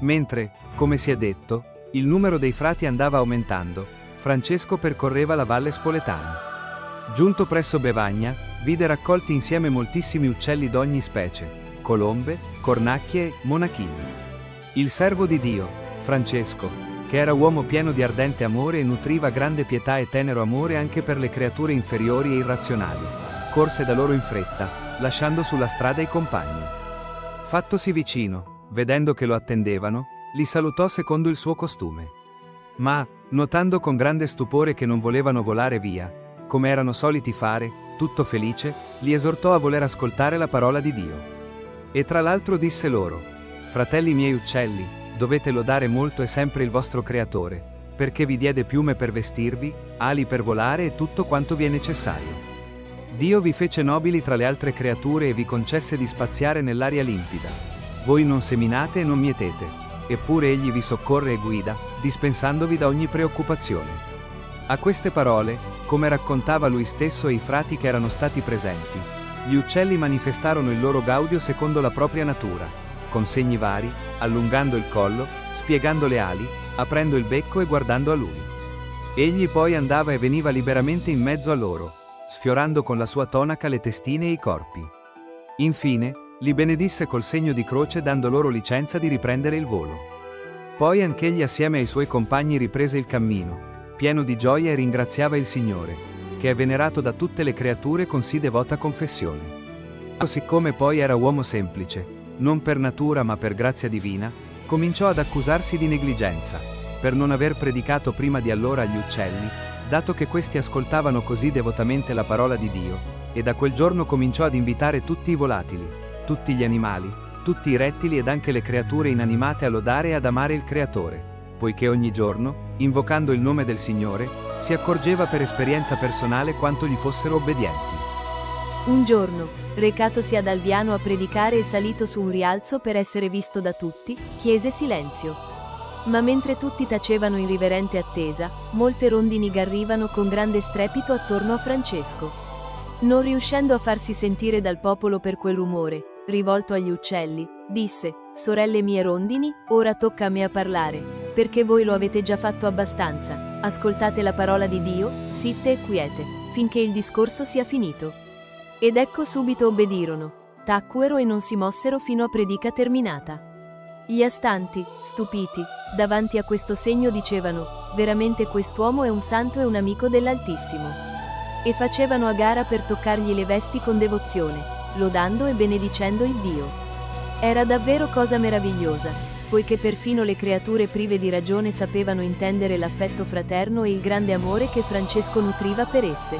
Mentre, come si è detto, il numero dei frati andava aumentando, Francesco percorreva la valle spoletana. Giunto presso Bevagna, vide raccolti insieme moltissimi uccelli d'ogni specie, colombe, cornacchie e monachini. Il servo di Dio, Francesco, che era uomo pieno di ardente amore e nutriva grande pietà e tenero amore anche per le creature inferiori e irrazionali, corse da loro in fretta, lasciando sulla strada i compagni. Fattosi vicino, vedendo che lo attendevano, li salutò secondo il suo costume. Ma, notando con grande stupore che non volevano volare via, come erano soliti fare, tutto felice, li esortò a voler ascoltare la parola di Dio. E tra l'altro disse loro: fratelli miei uccelli, dovete lodare molto e sempre il vostro Creatore, perché vi diede piume per vestirvi, ali per volare e tutto quanto vi è necessario. Dio vi fece nobili tra le altre creature e vi concesse di spaziare nell'aria limpida. Voi non seminate e non mietete. Eppure egli vi soccorre e guida, dispensandovi da ogni preoccupazione. A queste parole, come raccontava lui stesso e i frati che erano stati presenti, gli uccelli manifestarono il loro gaudio secondo la propria natura, con segni vari, allungando il collo, spiegando le ali, aprendo il becco e guardando a lui. Egli poi andava e veniva liberamente in mezzo a loro, sfiorando con la sua tonaca le testine e i corpi. Infine, li benedisse col segno di croce dando loro licenza di riprendere il volo. Poi anch'egli assieme ai suoi compagni riprese il cammino, pieno di gioia e ringraziava il Signore, che è venerato da tutte le creature con sì devota confessione. Siccome poi era uomo semplice, non per natura ma per grazia divina, cominciò ad accusarsi di negligenza, per non aver predicato prima di allora agli uccelli, dato che questi ascoltavano così devotamente la parola di Dio, e da quel giorno cominciò ad invitare tutti i volatili, tutti gli animali, tutti i rettili ed anche le creature inanimate a lodare e ad amare il Creatore, poiché ogni giorno, invocando il nome del Signore, si accorgeva per esperienza personale quanto gli fossero obbedienti. Un giorno, recatosi ad Alviano a predicare e salito su un rialzo per essere visto da tutti, chiese silenzio. Ma mentre tutti tacevano in riverente attesa, molte rondini garrivano con grande strepito attorno a Francesco. Non riuscendo a farsi sentire dal popolo per quel rumore, rivolto agli uccelli, disse: sorelle mie rondini, ora tocca a me a parlare, perché voi lo avete già fatto abbastanza, ascoltate la parola di Dio, zitte e quiete, finché il discorso sia finito. Ed ecco subito obbedirono, tacquero e non si mossero fino a predica terminata. Gli astanti, stupiti, davanti a questo segno dicevano: veramente quest'uomo è un santo e un amico dell'Altissimo. E facevano a gara per toccargli le vesti con devozione, lodando e benedicendo il Dio. Era davvero cosa meravigliosa, poiché perfino le creature prive di ragione sapevano intendere l'affetto fraterno e il grande amore che Francesco nutriva per esse.